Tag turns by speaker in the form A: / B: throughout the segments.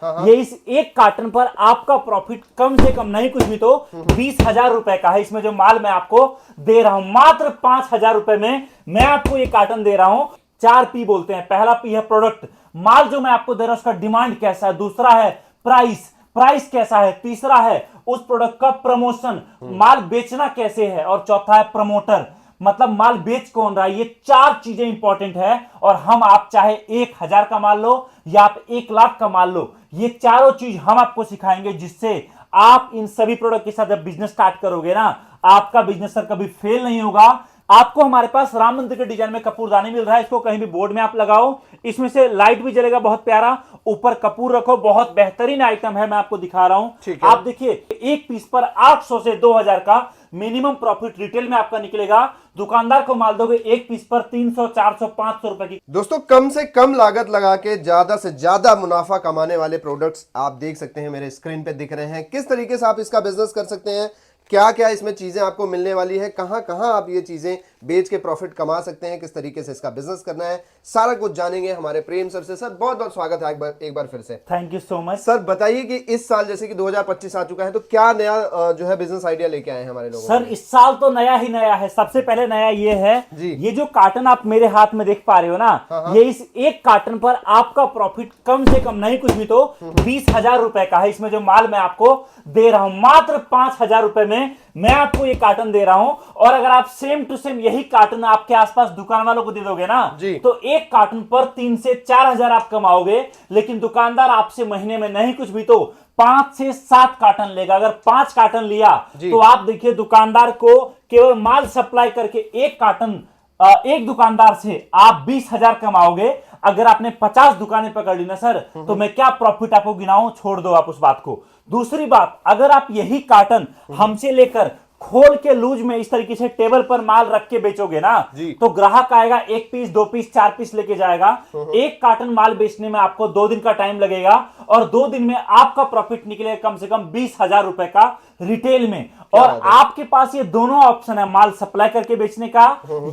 A: हाँ हाँ।
B: ये इस एक कार्टन पर आपका प्रॉफिट कम से कम नहीं कुछ भी तो 20,000 रुपए का है। इसमें जो माल मैं आपको दे रहा हूं मात्र 5,000 रुपए में मैं आपको ये कार्टन दे रहा हूं। 4 P बोलते हैं। पहला P है प्रोडक्ट, माल जो मैं आपको दे रहा हूं उसका डिमांड कैसा है। दूसरा है प्राइस, प्राइस कैसा है। तीसरा है उस प्रोडक्ट का प्रमोशन, माल बेचना कैसे है। और चौथा है प्रमोटर, मतलब माल बेच कौन रहा है। ये 4 चीजें इंपॉर्टेंट है। और हम आप चाहे 1,000 का माल लो या आप 1,00,000 का माल लो, ये चारों चीज हम आपको सिखाएंगे जिससे आप इन सभी प्रोडक्ट के साथ जब बिजनेस स्टार्ट करोगे ना, आपका बिजनेस सर कभी फेल नहीं होगा। आपको हमारे पास राम मंदिर के डिजाइन में कपूरदानी मिल रहा है। इसको कहीं भी बोर्ड में आप लगाओ, इसमें से लाइट भी जलेगा बहुत प्यारा। ऊपर कपूर रखो, बहुत बेहतरीन आइटम है। मैं आपको दिखा रहा हूं, आप देखिए एक पीस पर 800 से 2,000 का मिनिमम प्रॉफिट रिटेल में आपका निकलेगा। दुकानदार को माल दोगे एक पीस पर 300, 400, 500 रुपए की।
A: दोस्तों कम से कम लागत लगा के ज्यादा से ज्यादा मुनाफा कमाने वाले प्रोडक्ट्स आप देख सकते हैं, मेरे स्क्रीन पे दिख रहे हैं। किस तरीके से आप इसका बिजनेस कर सकते हैं, क्या क्या इसमें चीजें आपको मिलने वाली है, कहां कहां आप ये चीजें बेच के प्रॉफिट कमा सकते हैं, किस तरीके से इसका बिजनेस करना है, सारा कुछ जानेंगे हमारे प्रेम सर से। सर बहुत बहुत स्वागत है एक बार फिर से।
B: Thank you so much.
A: Sir बताइए कि इस साल जैसे कि 2025 आ चुका है, तो क्या नया जो है बिजनेस आइडिया लेके आए हैं हमारे लोगों।
B: सर इस साल तो नया ही नया है। सबसे पहले नया ये है
A: जी।
B: ये जो कार्टन आप मेरे हाथ में देख पा रहे हो ना,
A: हाँ।
B: ये इस एक कार्टन पर आपका प्रॉफिट कम से कम नहीं कुछ भी तो 20,000 रुपए का है। इसमें जो माल मैं आपको दे रहा हूं मात्र 5,000 रुपए में मैं आपको ये कार्टन दे रहा हूं। और अगर आप सेम टू सेम यही कार्टन आपके आसपास दुकान वालों को दे दोगे ना, तो एक कार्टन पर 3 से 4,000 आप कमाओगे। लेकिन दुकानदार आपसे महीने में नहीं कुछ भी तो 5 से 7 कार्टन लेगा। अगर 5 कार्टन लिया तो आप देखिए दुकानदार को केवल माल सप्लाई करके एक कार्टन एक दुकानदार से आप 20,000 कमाओगे। अगर आपने 50 दुकानें पकड़ ली ना सर, तो मैं क्या प्रॉफिट आपको गिनाऊं, छोड़ दो आप उस बात को। दूसरी बात, अगर आप यही कार्टन हमसे लेकर खोल के लूज में इस तरीके से टेबल पर माल रख के बेचोगे ना, तो ग्राहक आएगा 1 पीस 2 पीस 4 पीस लेके जाएगा। एक कार्टन माल बेचने में आपको 2 दिन का टाइम लगेगा और 2 दिन में आपका प्रॉफिट निकलेगा कम से कम 20,000 रुपए का रिटेल में। और आपके पास ये दोनों ऑप्शन है, माल सप्लाई करके बेचने का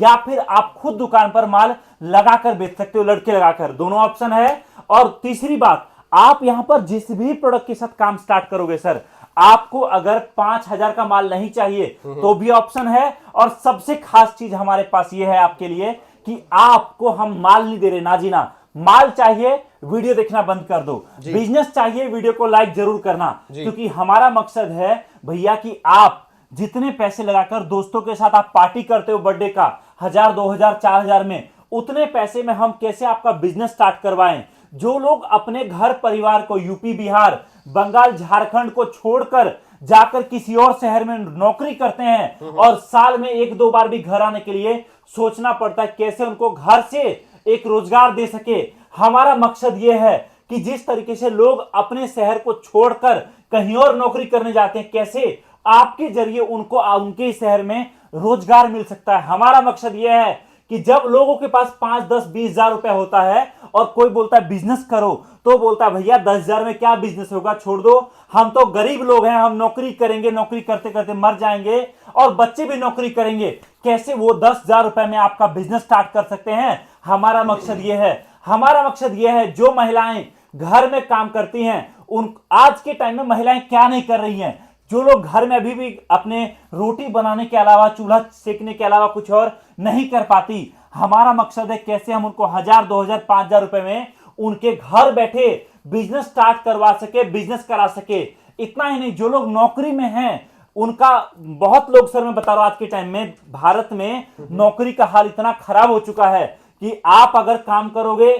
B: या फिर आप खुद दुकान पर माल लगाकर बेच सकते हो, लड़के लगाकर, दोनों ऑप्शन है। और तीसरी बात, आप यहां पर जिस भी प्रोडक्ट के साथ काम स्टार्ट करोगे सर, आपको अगर 5,000 का माल नहीं चाहिए तो भी ऑप्शन है। और सबसे खास चीज हमारे पास यह है आपके लिए कि आपको हम माल नहीं दे रहे ना जी ना। माल चाहिए वीडियो देखना बंद कर दो, बिजनेस चाहिए वीडियो को लाइक जरूर करना, क्योंकि हमारा मकसद है भैया कि आप जितने पैसे लगाकर दोस्तों के साथ आप पार्टी करते हो बर्थडे का 1,000, 2,000, 4,000 में, उतने पैसे में हम कैसे आपका बिजनेस स्टार्ट करवाएं। जो लोग अपने घर परिवार को यूपी, बिहार, बंगाल, झारखंड को छोड़कर जाकर किसी और शहर में नौकरी करते हैं और साल में 1-2 बार भी घर आने के लिए सोचना पड़ता है कैसे उनको घर से एक रोजगार दे सके, हमारा मकसद यह है कि जिस तरीके से लोग अपने शहर को छोड़कर कहीं और नौकरी करने जाते हैं, कैसे आपके जरिए उनको उनके शहर में रोजगार मिल सकता है। हमारा मकसद यह है कि जब लोगों के पास 5, 10, 20,000 रुपए होता है और कोई बोलता है बिजनेस करो, तो बोलता है भैया 10,000 में क्या बिजनेस होगा, छोड़ दो, हम तो गरीब लोग हैं, हम नौकरी करेंगे, नौकरी करते करते मर जाएंगे और बच्चे भी नौकरी करेंगे, कैसे वो 10,000 रुपए में आपका बिजनेस स्टार्ट कर सकते हैं। हमारा मकसद यह है, हमारा मकसद यह है जो महिलाएं घर में काम करती हैं, उन आज के टाइम में महिलाएं क्या नहीं कर रही हैं, जो लोग घर में अभी भी अपने रोटी बनाने के अलावा, चूल्हा सेकने के अलावा कुछ और नहीं कर पाती, हमारा मकसद है कैसे हम उनको 1,000, 2,000, 5,000 रुपए में उनके घर बैठे बिजनेस स्टार्ट करवा सके, बिजनेस करा सके। इतना ही नहीं, जो लोग नौकरी में हैं उनका, बहुत लोग सर मैं बता रहा हूं आज के टाइम में भारत में नौकरी का हाल इतना खराब हो चुका है कि आप अगर काम करोगे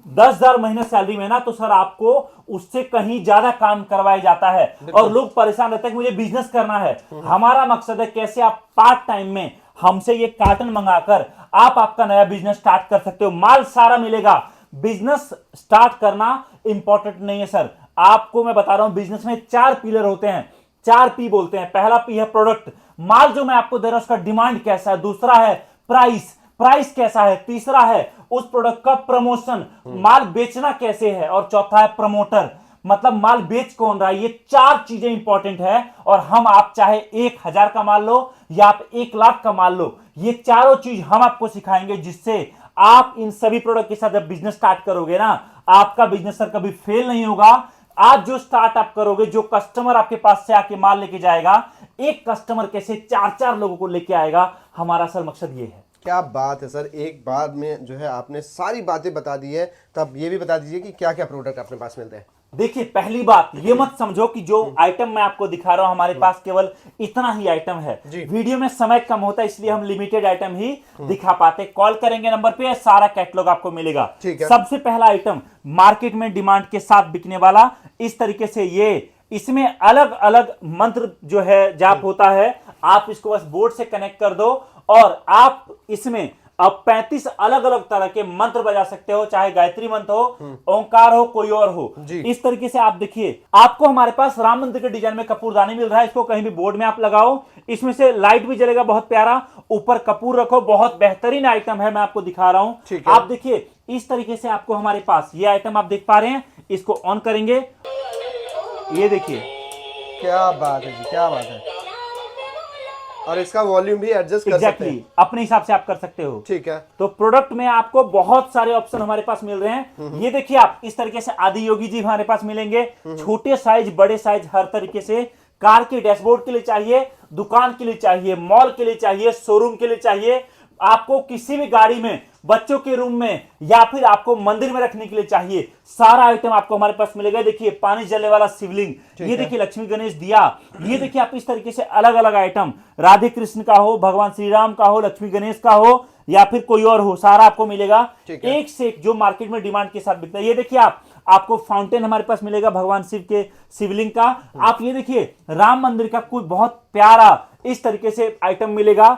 B: 10,000 महीने सैलरी में ना, तो सर आपको उससे कहीं ज्यादा काम करवाया जाता है और लोग परेशान रहते हैं कि मुझे बिजनेस करना है। हमारा मकसद है कैसे आप पार्ट टाइम में हमसे ये कार्टन मंगाकर आप आपका नया बिजनेस स्टार्ट कर सकते हो। माल सारा मिलेगा, बिजनेस स्टार्ट करना इंपॉर्टेंट नहीं है सर। आपको मैं बता रहा हूं बिजनेस में 4 पिलर होते हैं, 4 P बोलते हैं। पहला P है प्रोडक्ट, माल जो मैं आपको दे रहा हूं उसका डिमांड कैसा है। दूसरा है प्राइस, प्राइस कैसा है। तीसरा है उस प्रोडक्ट का प्रमोशन, माल बेचना कैसे है। और चौथा है प्रमोटर, मतलब माल बेच कौन रहा है। ये 4 चीजें इंपॉर्टेंट है। और हम आप चाहे 1,000 का माल लो या आप 1,00,000 का माल लो, ये चारों चीज हम आपको सिखाएंगे जिससे आप इन सभी प्रोडक्ट के साथ जब बिजनेस स्टार्ट करोगे ना, आपका बिजनेस सर कभी फेल नहीं होगा। आज जो स्टार्ट आप करोगे, जो कस्टमर आपके पास से आके माल लेके जाएगा, एक कस्टमर कैसे 4-4 लोगों को लेके आएगा, हमारा सर मकसद ये है।
A: क्या बात है सर, एक बार में जो है आपने सारी बातें बता दी है। तब ये भी बता दीजिए कि क्या क्या प्रोडक्ट अपने पास मिलते हैं।
B: देखिए, पहली बात ये मत समझो कि जो आइटम मैं आपको दिखा रहा हूं हमारे पास केवल इतना ही आइटम है।
A: जी।
B: वीडियो में समय कम होता है, इसलिए हम लिमिटेड आइटम ही दिखा पाते। कॉल करेंगे नंबर पे, सारा कैटलॉग आपको मिलेगा।
A: ठीक है।
B: सबसे पहला आइटम मार्केट में डिमांड के साथ बिकने वाला, इस तरीके से ये, इसमें अलग अलग मंत्र जो है जाप होता है। आप इसको बस बोर्ड से कनेक्ट कर दो और आप इसमें अब 35 अलग अलग तरह के मंत्र बजा सकते हो, चाहे गायत्री मंत्र हो, ओंकार हो, कोई और हो।
A: जी।
B: इस तरीके से आप देखिए, आपको हमारे पास राम मंदिर के डिजाइन में कपूरदानी मिल रहा है। इसको कहीं भी बोर्ड में आप लगाओ, इसमें से लाइट भी जलेगा, बहुत प्यारा। ऊपर कपूर रखो, बहुत बेहतरीन आइटम है, मैं आपको दिखा रहा
A: ठीक
B: हूं।
A: है।
B: आप देखिए, इस तरीके से आपको हमारे पास ये आइटम आप देख पा रहे हैं। इसको ऑन करेंगे, ये देखिए,
A: क्या बात है जी, क्या बात है। और इसका वॉल्यूम भी एडजस्ट कर सकते
B: एग्जैक्टली
A: हैं।
B: अपने हिसाब से आप कर सकते हो।
A: ठीक है।
B: तो प्रोडक्ट में आपको बहुत सारे ऑप्शन हमारे पास मिल रहे हैं। ये देखिए, आप इस तरीके से आदि योगी जी हमारे पास मिलेंगे, छोटे साइज, बड़े साइज, हर तरीके से। कार के डैशबोर्ड के लिए चाहिए, दुकान के लिए चाहिए, मॉल के लिए चाहिए, शोरूम के लिए चाहिए, आपको किसी भी गाड़ी में, बच्चों के रूम में, या फिर आपको मंदिर में रखने के लिए चाहिए, सारा आइटम आपको हमारे पास मिलेगा। देखिए, पानी जलने वाला शिवलिंग, ये देखिए लक्ष्मी गणेश दिया, ये देखिए आप इस तरीके से अलग अलग आइटम, राधे कृष्ण का हो, भगवान श्री राम का हो, लक्ष्मी गणेश का हो, या फिर कोई और हो, सारा आपको मिलेगा। एक से एक जो मार्केट में डिमांड के साथ बिकता है। ये देखिए, आपको फाउंटेन हमारे पास मिलेगा भगवान शिव के शिवलिंग का। आप ये देखिए, राम मंदिर का कोई बहुत प्यारा इस तरीके से आइटम मिलेगा।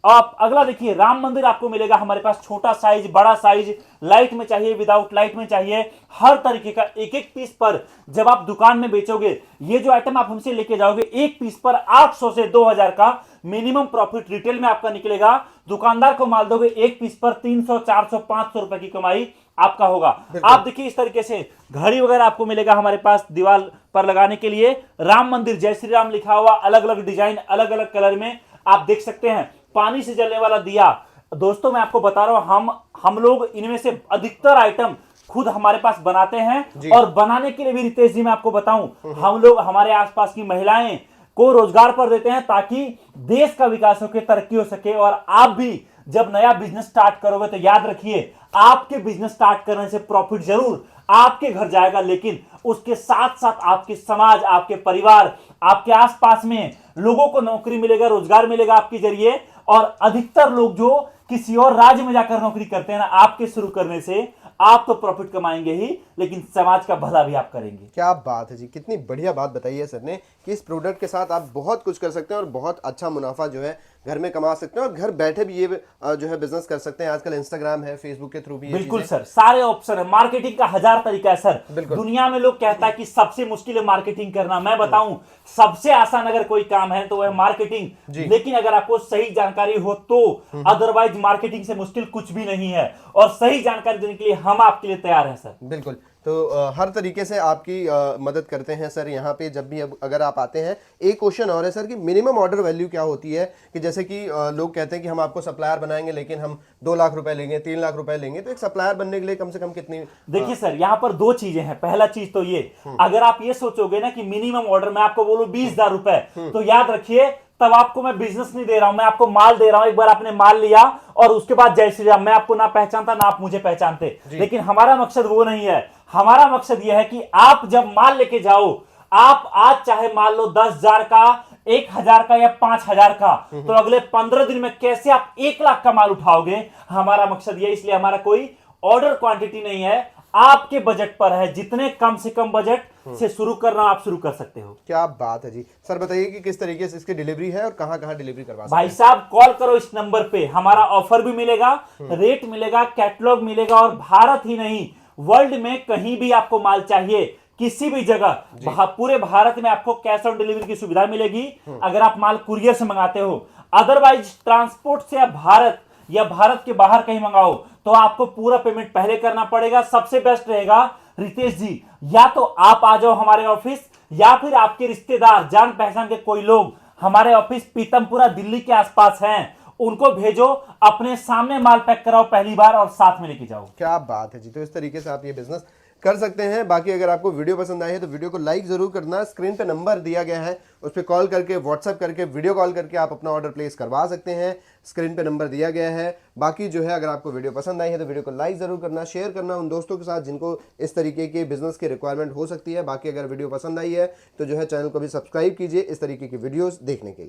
B: आप अगला देखिए, राम मंदिर आपको मिलेगा हमारे पास, छोटा साइज, बड़ा साइज, लाइट में चाहिए, विदाउट लाइट में चाहिए, हर तरीके का एक एक पीस पर जब आप दुकान में बेचोगे, ये जो आइटम आप हमसे लेके जाओगे, एक पीस पर 800 से 2000 का मिनिमम प्रॉफिट रिटेल में आपका निकलेगा। दुकानदार को माल दोगे, एक पीस पर 300, 400, 500 रुपए की कमाई आपका होगा। आप देखिए, इस तरीके से घड़ी वगैरह आपको मिलेगा हमारे पास दीवार पर लगाने के लिए। राम मंदिर, जय श्री राम लिखा हुआ, अलग अलग डिजाइन, अलग अलग कलर में आप देख सकते हैं। पानी से जलने वाला दिया, दोस्तों मैं आपको बता रहा हूं, हम लोग इनमें से अधिकतर आइटम खुद हमारे पास बनाते हैं। और बनाने के लिए भी रितेश जी मैं आपको बताऊं, हम लोग हमारे आसपास की महिलाएं को रोजगार पर देते हैं, ताकि देश का विकास होकर तरक्की हो सके। और आप भी जब नया बिजनेस स्टार्ट करोगे, तो याद रखिए, आपके बिजनेस स्टार्ट करने से प्रॉफिट जरूर आपके घर जाएगा, लेकिन उसके साथ साथ आपके समाज, आपके परिवार, आपके आसपास में लोगों को नौकरी मिलेगा, रोजगार मिलेगा आपके जरिए। और अधिकतर लोग जो किसी और राज्य में जाकर नौकरी करते हैं ना, आपके शुरू करने से आप तो प्रॉफिट कमाएंगे ही, लेकिन समाज का भला भी आप करेंगे।
A: क्या बात है जी, कितनी बढ़िया बात बताई है सर ने कि इस प्रोडक्ट के साथ आप बहुत कुछ कर सकते हैं और बहुत अच्छा मुनाफा जो है घर में कमा सकते हैं, और घर बैठे भी ये जो है बिजनेस कर सकते हैं। आजकल इंस्टाग्राम है, फेसबुक के थ्रू भी
B: बिल्कुल सर, सारे ऑप्शन है। मार्केटिंग का 1000 तरीका है सर।
A: बिल्कुल।
B: दुनिया में लोग कहता है कि सबसे मुश्किल है मार्केटिंग करना, मैं बताऊं, सबसे आसान अगर कोई काम है तो वह मार्केटिंग। लेकिन अगर आपको सही जानकारी हो तो, अदरवाइज मार्केटिंग से मुश्किल कुछ भी नहीं है। और सही जानकारी देने के लिए हम आपके लिए तैयार हैं सर।
A: बिल्कुल। तो हर तरीके से आपकी मदद करते हैं सर यहाँ पे। जब भी अगर आप आते हैं, एक क्वेश्चन और है सर कि मिनिमम ऑर्डर वैल्यू क्या होती है, कि जैसे कि लोग कहते हैं कि हम आपको सप्लायर बनाएंगे, लेकिन हम 2 लाख रुपए लेंगे, 3 लाख रुपए लेंगे, तो एक सप्लायर बनने के लिए कम से कम कितनी?
B: देखिए सर, यहाँ पर 2 चीजें हैं। पहला चीज तो ये, अगर आप ये सोचोगे ना कि मिनिमम ऑर्डर मैं आपको बोलूं 20,000 रुपए, तो याद रखिए, तब आपको मैं बिजनेस नहीं दे रहा हूं, मैं आपको माल दे रहा हूं। एक बार आपने माल लिया और उसके बाद जय श्री राम, मैं आपको ना पहचानता ना आप मुझे पहचानते। लेकिन हमारा मकसद वो नहीं है। हमारा मकसद यह है कि आप जब माल लेके जाओ, आप आज चाहे मान लो 10,000 का, 1,000 का या 5,000 का, तो अगले 15 दिन में कैसे आप 1 लाख का माल उठाओगे, हमारा मकसद यह। इसलिए हमारा कोई ऑर्डर क्वांटिटी नहीं है, आपके बजट पर है। जितने कम से कम बजट से शुरू करना, आप शुरू कर सकते हो।
A: क्या बात है जी। सर बताइए कि किस तरीके से इसकी डिलीवरी है और कहां कहां डिलीवरी करवा सकते हैं?
B: भाई साहब, कॉल करो इस नंबर पे, हमारा ऑफर भी मिलेगा, रेट मिलेगा, कैटलॉग मिलेगा। और भारत ही नहीं, वर्ल्ड में कहीं भी आपको माल चाहिए, किसी भी जगह, पूरे भारत में आपको कैश ऑन डिलीवरी की सुविधा मिलेगी, अगर आप माल कुरियर से मंगाते हो। अदरवाइज ट्रांसपोर्ट से आप भारत या भारत के बाहर कहीं मंगाओ, तो आपको पूरा पेमेंट पहले करना पड़ेगा। सबसे बेस्ट रहेगा रितेश जी, या तो आप आ जाओ हमारे ऑफिस, या फिर आपके रिश्तेदार, जान पहचान के कोई लोग हमारे ऑफिस पीतमपुरा दिल्ली के आसपास हैं, उनको भेजो, अपने सामने माल पैक कराओ पहली बार और साथ में लेके जाओ।
A: क्या बात है जी। तो इस तरीके से आप ये बिजनेस कर सकते हैं। बाकी अगर आपको वीडियो पसंद आई है तो वीडियो को लाइक जरूर करना। स्क्रीन पे नंबर दिया गया है, उस पर कॉल करके, व्हाट्सएप करके, वीडियो कॉल करके आप अपना ऑर्डर प्लेस करवा सकते हैं। स्क्रीन पे नंबर दिया गया है। बाकी जो है, अगर आपको वीडियो पसंद आई है तो वीडियो को लाइक जरूर करना, शेयर करना उन दोस्तों के साथ जिनको इस तरीके के बिजनेस की रिक्वायरमेंट हो सकती है। बाकी अगर वीडियो पसंद आई है तो जो है चैनल को भी सब्सक्राइब कीजिए इस तरीके की वीडियोस देखने के लिए।